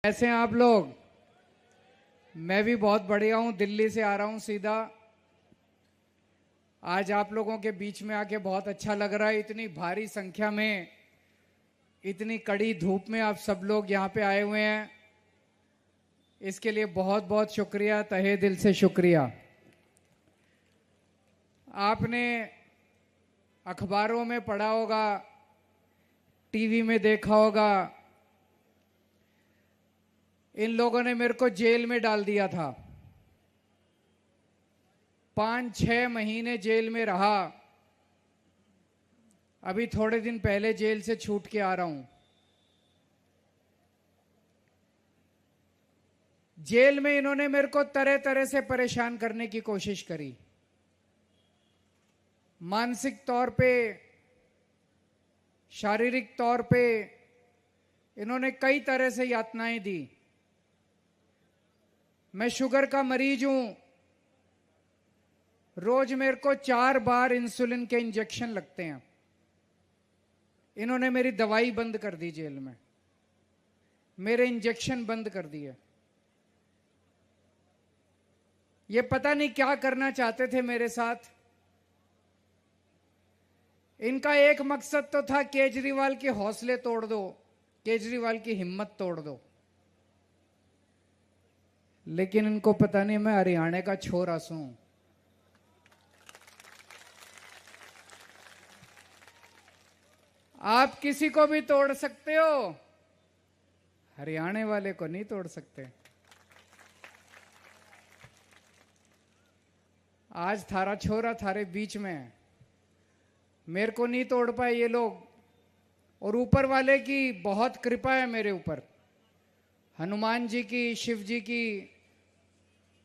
कैसे हैं आप लोग? मैं भी बहुत बढ़िया हूं। दिल्ली से आ रहा हूं सीधा। आज आप लोगों के बीच में आके बहुत अच्छा लग रहा है। इतनी भारी संख्या में, इतनी कड़ी धूप में आप सब लोग यहाँ पे आए हुए हैं, इसके लिए बहुत बहुत शुक्रिया, तहे दिल से शुक्रिया। आपने अखबारों में पढ़ा होगा, टीवी में देखा होगा, इन लोगों ने मेरे को जेल में डाल दिया था। 5-6 महीने जेल में रहा। अभी थोड़े दिन पहले जेल से छूट के आ रहा हूं। जेल में इन्होंने मेरे को तरह तरह से परेशान करने की कोशिश करी। मानसिक तौर पे, शारीरिक तौर पे इन्होंने कई तरह से यातनाएं दी। मैं शुगर का मरीज हूं। रोज मेरे को 4 बार इंसुलिन के इंजेक्शन लगते हैं। इन्होंने मेरी दवाई बंद कर दी जेल में, मेरे इंजेक्शन बंद कर दिए। ये पता नहीं क्या करना चाहते थे मेरे साथ। इनका एक मकसद तो था केजरीवाल के हौसले तोड़ दो, केजरीवाल की हिम्मत तोड़ दो। लेकिन इनको पता नहीं मैं हरियाणा का छोरा हूं। आप किसी को भी तोड़ सकते हो, हरियाणा वाले को नहीं तोड़ सकते। आज थारा छोरा थारे बीच में है, मेरे को नहीं तोड़ पाए ये लोग। और ऊपर वाले की बहुत कृपा है मेरे ऊपर, हनुमान जी की, शिव जी की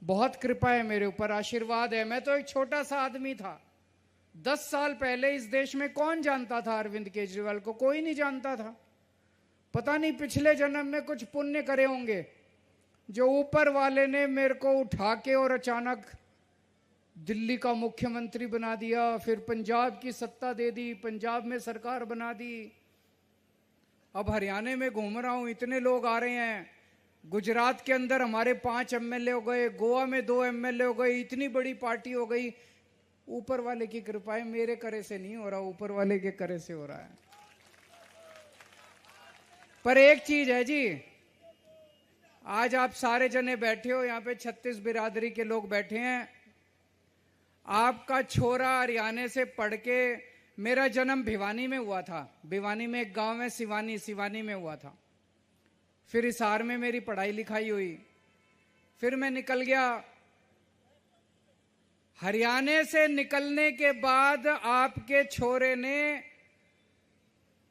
बहुत कृपा है मेरे ऊपर, आशीर्वाद है। मैं तो एक छोटा सा आदमी था। 10 साल पहले इस देश में कौन जानता था अरविंद केजरीवाल को? कोई नहीं जानता था। पता नहीं पिछले जन्म में कुछ पुण्य करे होंगे जो ऊपर वाले ने मेरे को उठा के और अचानक दिल्ली का मुख्यमंत्री बना दिया, फिर पंजाब की सत्ता दे दी, पंजाब में सरकार बना दी। अब हरियाणा में घूम रहा हूं, इतने लोग आ रहे हैं। गुजरात के अंदर हमारे 5 एमएलए हो गए, गोवा में 2 एमएलए हो गए, इतनी बड़ी पार्टी हो गई। ऊपर वाले की कृपा है, मेरे करे से नहीं हो रहा, ऊपर वाले के करे से हो रहा है। पर एक चीज है जी, आज आप सारे जने बैठे हो, यहां पे 36 बिरादरी के लोग बैठे हैं। आपका छोरा हरियाणा से पढ़ के, मेरा जन्म भिवानी में हुआ था। भिवानी में एक गांव है सिवानी में हुआ था। फिर हिसार में मेरी पढ़ाई लिखाई हुई। फिर मैं निकल गया। हरियाणा से निकलने के बाद आपके छोरे ने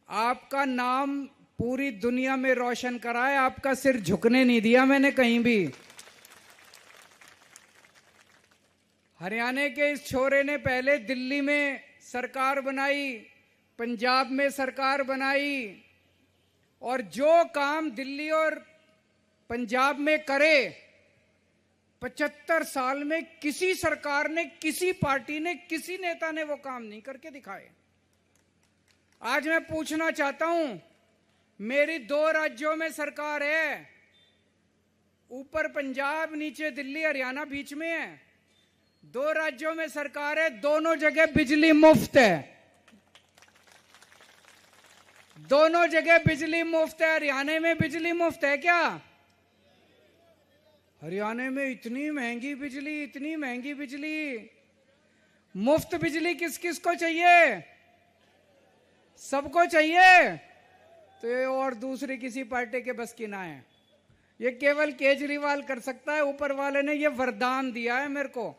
आपका नाम पूरी दुनिया में रोशन करा है। आपका सिर झुकने नहीं दिया मैंने कहीं भी। हरियाणा के इस छोरे ने पहले दिल्ली में सरकार बनाई, पंजाब में सरकार बनाई, और जो काम दिल्ली और पंजाब में करे 75 साल में किसी सरकार ने, किसी पार्टी ने, किसी नेता ने वो काम नहीं करके दिखाए। आज मैं पूछना चाहता हूं, मेरी 2 राज्यों में सरकार है, ऊपर पंजाब, नीचे दिल्ली, हरियाणा बीच में है। 2 राज्यों में सरकार है, दोनों जगह बिजली मुफ्त है। दोनों जगह बिजली मुफ्त है। हरियाणा में बिजली मुफ्त है क्या? हरियाणा में इतनी महंगी बिजली, इतनी महंगी बिजली। मुफ्त बिजली किस किस को चाहिए? सबको चाहिए। तो ये और दूसरी किसी पार्टी के बस की ना है। ये केवल केजरीवाल कर सकता है। ऊपर वाले ने ये वरदान दिया है मेरे को।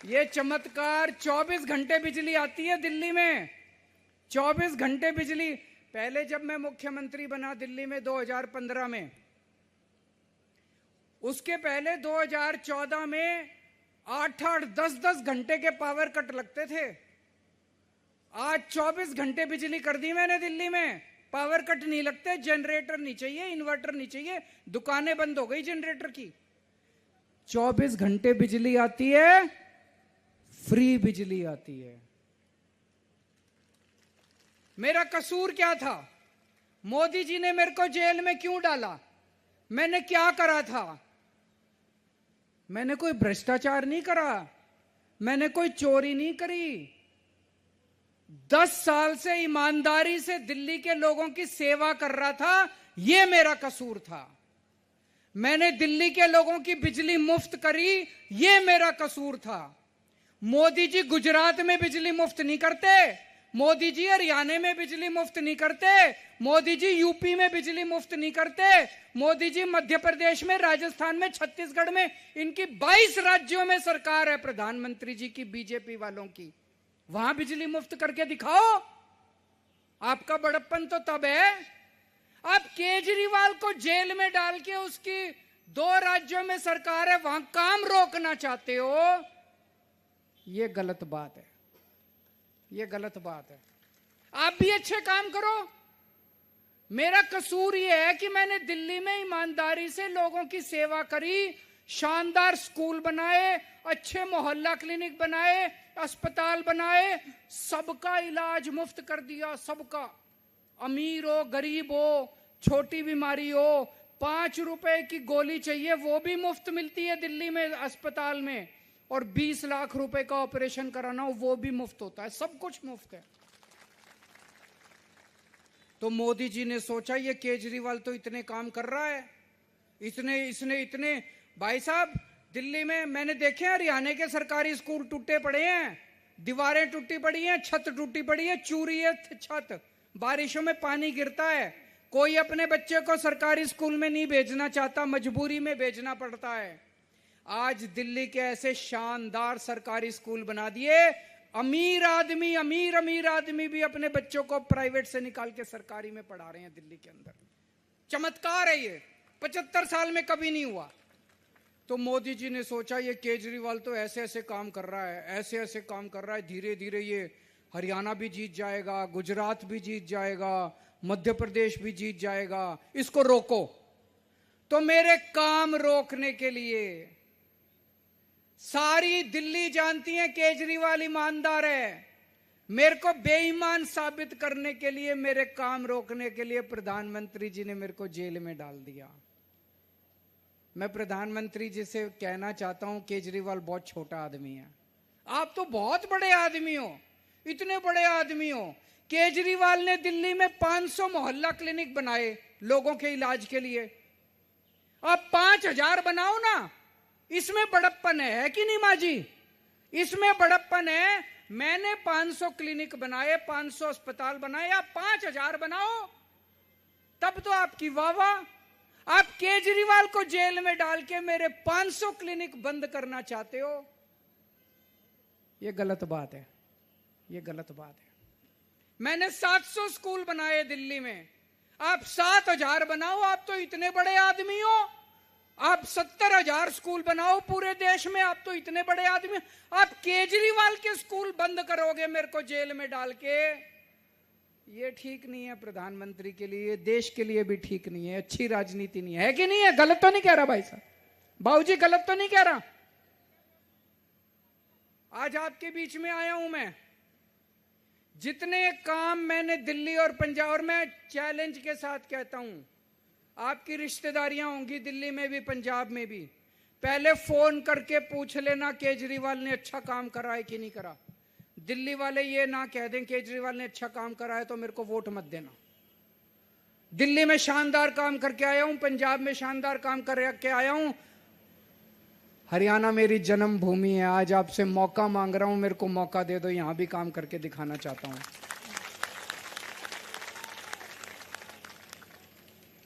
ये चमत्कार, 24 घंटे बिजली आती है दिल्ली में, 24 घंटे बिजली। पहले जब मैं मुख्यमंत्री बना दिल्ली में 2015 में, उसके पहले 2014 में 8-8, 10-10 घंटे के पावर कट लगते थे। आज 24 घंटे बिजली कर दी मैंने दिल्ली में। पावर कट नहीं लगते, जनरेटर नहीं चाहिए, इन्वर्टर नहीं चाहिए, दुकानें बंद हो गई जनरेटर की। 24 घंटे बिजली आती है, फ्री बिजली आती है। मेरा कसूर क्या था? मोदी जी ने मेरे को जेल में क्यों डाला? मैंने क्या करा था? मैंने कोई भ्रष्टाचार नहीं करा, मैंने कोई चोरी नहीं करी। 10 साल से ईमानदारी से दिल्ली के लोगों की सेवा कर रहा था, यह मेरा कसूर था। मैंने दिल्ली के लोगों की बिजली मुफ्त करी, यह मेरा कसूर था। मोदी जी गुजरात में बिजली मुफ्त नहीं करते, मोदी जी हरियाणा में बिजली मुफ्त नहीं करते, मोदी जी यूपी में बिजली मुफ्त नहीं करते, मोदी जी मध्य प्रदेश में, राजस्थान में, छत्तीसगढ़ में, इनकी 22 राज्यों में सरकार है प्रधानमंत्री जी की, बीजेपी वालों की। वहां बिजली मुफ्त करके दिखाओ। आपका बड़प्पन तो तब है, आप केजरीवाल को जेल में डाल के उसकी 2 राज्यों में सरकार है, वहां काम रोकना चाहते हो। यह गलत बात है, यह गलत बात है। आप भी अच्छे काम करो। मेरा कसूर यह है कि मैंने दिल्ली में ईमानदारी से लोगों की सेवा करी, शानदार स्कूल बनाए, अच्छे मोहल्ला क्लिनिक बनाए, अस्पताल बनाए, सबका इलाज मुफ्त कर दिया, सबका। अमीर हो, गरीब हो, छोटी बीमारी हो, 5 रुपए की गोली चाहिए वो भी मुफ्त मिलती है दिल्ली में अस्पताल में, और 20 लाख रुपए का ऑपरेशन कराना हो वो भी मुफ्त होता है, सब कुछ मुफ्त है। तो मोदी जी ने सोचा ये केजरीवाल तो इतने काम कर रहा है, इसने इतने, भाई साहब दिल्ली में मैंने देखे हरियाणा के सरकारी स्कूल टूटे पड़े हैं, दीवारें टूटी पड़ी हैं, छत टूटी पड़ी है, चूरी है छत, बारिशों में पानी गिरता है, कोई अपने बच्चे को सरकारी स्कूल में नहीं भेजना चाहता, मजबूरी में भेजना पड़ता है। आज दिल्ली के ऐसे शानदार सरकारी स्कूल बना दिए, अमीर आदमी भी अपने बच्चों को प्राइवेट से निकाल के सरकारी में पढ़ा रहे हैं दिल्ली के अंदर। चमत्कार है ये, 75 साल में कभी नहीं हुआ। तो मोदी जी ने सोचा ये केजरीवाल तो ऐसे ऐसे काम कर रहा है, ऐसे ऐसे काम कर रहा है, धीरे धीरे ये हरियाणा भी जीत जाएगा, गुजरात भी जीत जाएगा, मध्य प्रदेश भी जीत जाएगा, इसको रोको। तो मेरे काम रोकने के लिए, सारी दिल्ली जानती है केजरीवाल ईमानदार है, मेरे को बेईमान साबित करने के लिए, मेरे काम रोकने के लिए प्रधानमंत्री जी ने मेरे को जेल में डाल दिया। मैं प्रधानमंत्री जी से कहना चाहता हूं केजरीवाल बहुत छोटा आदमी है, आप तो बहुत बड़े आदमी हो, इतने बड़े आदमी हो। केजरीवाल ने दिल्ली में 500 मोहल्ला क्लिनिक बनाए लोगों के इलाज के लिए, आप 5000 बनाओ ना, इसमें बड़प्पन है कि नहीं माँ जी? इसमें बड़प्पन है। मैंने 500 क्लिनिक बनाए, 500 अस्पताल बनाए, आप 5000 बनाओ, तब तो आपकी वाह वाह। आप केजरीवाल को जेल में डाल के मेरे 500 क्लिनिक बंद करना चाहते हो, यह गलत बात है, यह गलत बात है। मैंने 700 स्कूल बनाए दिल्ली में, आप 7000 बनाओ, आप तो इतने बड़े आदमी हो। आप 70,000 स्कूल बनाओ पूरे देश में, आप तो इतने बड़े आदमी। आप केजरीवाल के स्कूल बंद करोगे मेरे को जेल में डाल के, ये ठीक नहीं है प्रधानमंत्री के लिए, देश के लिए भी ठीक नहीं है, अच्छी राजनीति नहीं है कि नहीं है? गलत तो नहीं कह रहा भाई साहब, बाबूजी गलत तो नहीं कह रहा। आज आपके बीच में आया हूं मैं, जितने काम मैंने दिल्ली और पंजाब, और मैं चैलेंज के साथ कहता हूं, आपकी रिश्तेदारियां होंगी दिल्ली में भी पंजाब में भी, पहले फोन करके पूछ लेना केजरीवाल ने अच्छा काम करा है कि नहीं करा। दिल्ली वाले ये ना कह दें केजरीवाल ने अच्छा काम करा है तो मेरे को वोट मत देना। दिल्ली में शानदार काम करके आया हूं, पंजाब में शानदार काम करके आया हूं, हरियाणा मेरी जन्मभूमि है। आज आपसे मौका मांग रहा हूं, मेरे को मौका दे दो, यहां भी काम करके दिखाना चाहता हूं।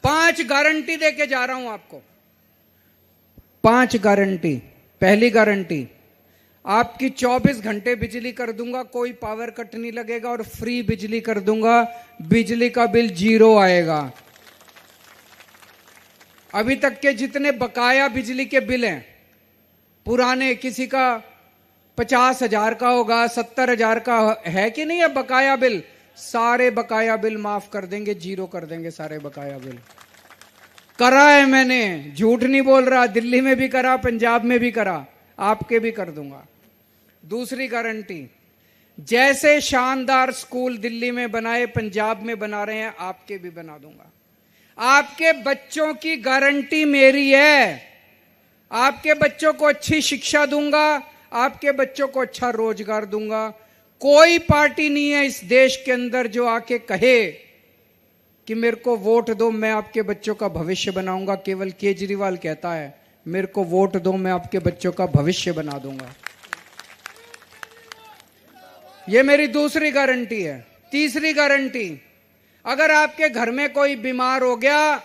5 गारंटी देके जा रहा हूं आपको, 5 गारंटी। पहली गारंटी, आपकी 24 घंटे बिजली कर दूंगा, कोई पावर कट नहीं लगेगा, और फ्री बिजली कर दूंगा, बिजली का बिल 0 आएगा। अभी तक के जितने बकाया बिजली के बिल हैं पुराने, किसी का 50,000 का होगा, 70,000 का है कि नहीं है बकाया बिल, सारे बकाया बिल माफ कर देंगे, 0 कर देंगे सारे बकाया बिल। करा है मैंने, झूठ नहीं बोल रहा, दिल्ली में भी करा, पंजाब में भी करा, आपके भी कर दूंगा। दूसरी गारंटी, जैसे शानदार स्कूल दिल्ली में बनाए, पंजाब में बना रहे हैं, आपके भी बना दूंगा। आपके बच्चों की गारंटी मेरी है। आपके बच्चों को अच्छी शिक्षा दूंगा, आपके बच्चों को अच्छा रोजगार दूंगा। कोई पार्टी नहीं है इस देश के अंदर जो आके कहे कि मेरे को वोट दो, मैं आपके बच्चों का भविष्य बनाऊंगा। केवल केजरीवाल कहता है मेरे को वोट दो, मैं आपके बच्चों का भविष्य बना दूंगा। ये मेरी दूसरी गारंटी है। तीसरी गारंटी, अगर आपके घर में कोई बीमार हो गया,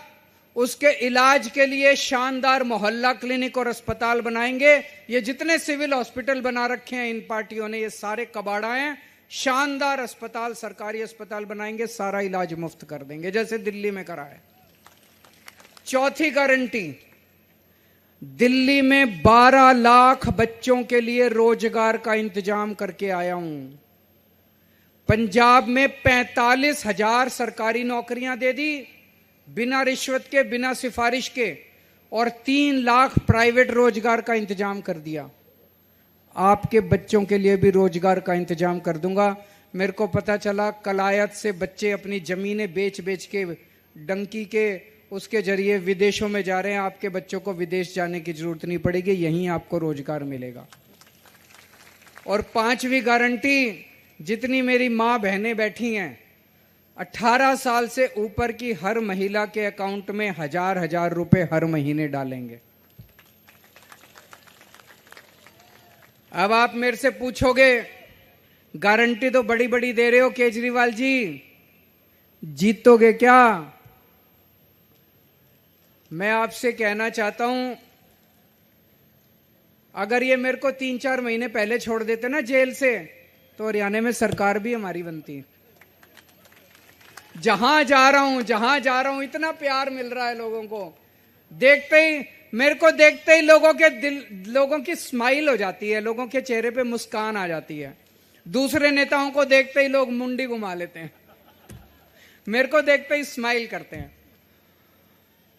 उसके इलाज के लिए शानदार मोहल्ला क्लिनिक और अस्पताल बनाएंगे। ये जितने सिविल हॉस्पिटल बना रखे हैं इन पार्टियों ने, ये सारे कबाड़ा हैं। शानदार अस्पताल, सरकारी अस्पताल बनाएंगे, सारा इलाज मुफ्त कर देंगे, जैसे दिल्ली में करा है। चौथी गारंटी, दिल्ली में 12 लाख बच्चों के लिए रोजगार का इंतजाम करके आया हूं। पंजाब में 45,000 सरकारी नौकरियां दे दी, बिना रिश्वत के, बिना सिफारिश के, और 3 लाख प्राइवेट रोजगार का इंतजाम कर दिया। आपके बच्चों के लिए भी रोजगार का इंतजाम कर दूंगा। मेरे को पता चला कलायत से बच्चे अपनी जमीनें बेच बेच के, डंकी के उसके जरिए विदेशों में जा रहे हैं। आपके बच्चों को विदेश जाने की जरूरत नहीं पड़ेगी, यहीं आपको रोजगार मिलेगा। और 5वीं गारंटी, जितनी मेरी मां बहनें बैठी हैं, 18 साल से ऊपर की हर महिला के अकाउंट में 1,000 रुपए हर महीने डालेंगे। अब आप मेरे से पूछोगे गारंटी तो बड़ी बड़ी दे रहे हो केजरीवाल जी, जीतोगे क्या? मैं आपसे कहना चाहता हूं, अगर ये मेरे को 3-4 महीने पहले छोड़ देते ना जेल से, तो हरियाणा में सरकार भी हमारी बनती। जहां जा रहा हूं इतना प्यार मिल रहा है लोगों को। देखते ही, मेरे को देखते ही लोगों की स्माइल हो जाती है, लोगों के चेहरे पे मुस्कान आ जाती है। दूसरे नेताओं को देखते ही लोग मुंडी घुमा लेते हैं, मेरे को देखते ही स्माइल करते हैं।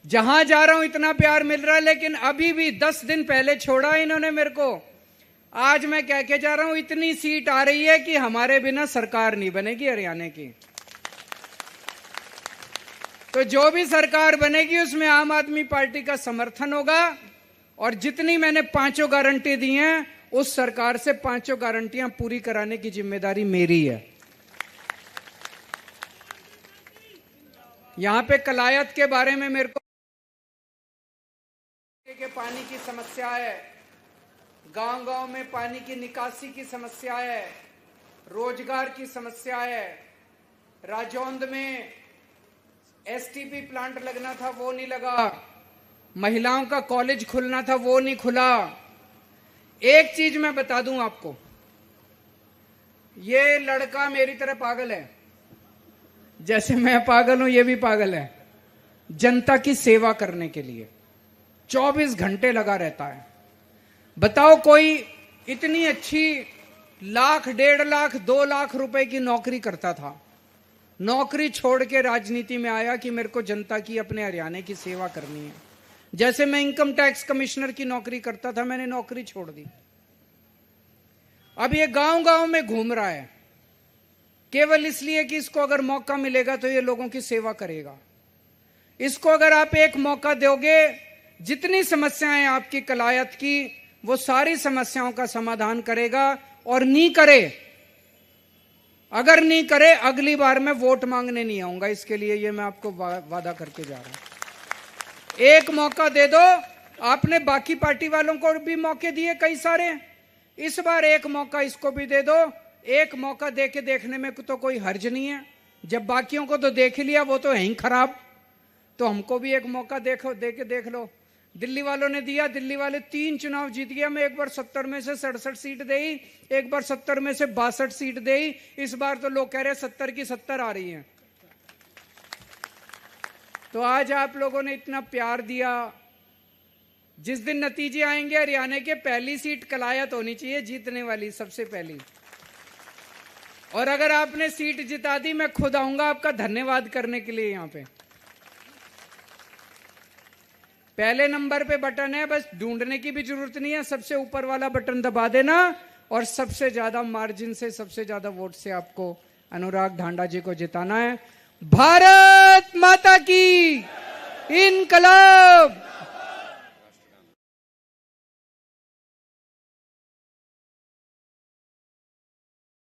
जहां जा रहा हूं इतना प्यार मिल रहा है, लेकिन अभी भी 10 दिन पहले छोड़ा इन्होंने मेरे को। आज मैं कह के जा रहा हूं, इतनी सीट आ रही है कि हमारे बिना सरकार नहीं बनेगी हरियाणा की। तो जो भी सरकार बनेगी उसमें आम आदमी पार्टी का समर्थन होगा। और जितनी मैंने 5 गारंटी दी हैं, उस सरकार से 5 गारंटियां पूरी कराने की जिम्मेदारी मेरी है। यहां पे कलायत के बारे में मेरे को के पानी की समस्या है, गांव-गांव में पानी की निकासी की समस्या है, रोजगार की समस्या है। राजौंद में एसटीपी प्लांट लगना था, वो नहीं लगा। महिलाओं का कॉलेज खुलना था, वो नहीं खुला। एक चीज मैं बता दूं आपको, ये लड़का मेरी तरह पागल है, जैसे मैं पागल हूं ये भी पागल है। जनता की सेवा करने के लिए 24 घंटे लगा रहता है। बताओ, कोई इतनी अच्छी 1,00,000, 1.5 लाख, 2 लाख रुपए की नौकरी करता था, नौकरी छोड़ के राजनीति में आया कि मेरे को जनता की, अपने हरियाणा की सेवा करनी है। जैसे मैं इनकम टैक्स कमिश्नर की नौकरी करता था, मैंने नौकरी छोड़ दी। अब ये गांव-गांव में घूम रहा है, केवल इसलिए कि इसको अगर मौका मिलेगा तो ये लोगों की सेवा करेगा। इसको अगर आप एक मौका दोगे, जितनी समस्याएं आपकी कलायत की, वो सारी समस्याओं का समाधान करेगा। और नहीं करे, अगर नहीं करे, अगली बार मैं वोट मांगने नहीं आऊंगा। इसके लिए ये मैं आपको वादा करके जा रहा हूं। एक मौका दे दो। आपने बाकी पार्टी वालों को भी मौके दिए कई सारे, इस बार एक मौका इसको भी दे दो। एक मौका दे के देखने में तो कोई हर्ज नहीं है। जब बाकियों को तो देख लिया, वो तो है ही खराब, तो हमको भी एक मौका दे के देख लो। दिल्ली वालों ने दिया, दिल्ली वाले 3 चुनाव जीत गया। मैं एक बार 70 में से 67 सीट दे, एक बार 70 में से 62 सीट दे। इस बार तो लोग कह रहे हैं 70 की 70 आ रही हैं। तो आज आप लोगों ने इतना प्यार दिया। जिस दिन नतीजे आएंगे हरियाणा के, पहली सीट कलायत होनी चाहिए जीतने वाली, सबसे पहली। और अगर आपने सीट जिता दी, मैं खुद आऊंगा आपका धन्यवाद करने के लिए। यहां पे पहले नंबर पे बटन है, बस ढूंढने की भी जरूरत नहीं है, सबसे ऊपर वाला बटन दबा देना और सबसे ज्यादा मार्जिन से, सबसे ज्यादा वोट से आपको अनुराग ढांडा जी को जिताना है। भारत माता की, इनकलाब।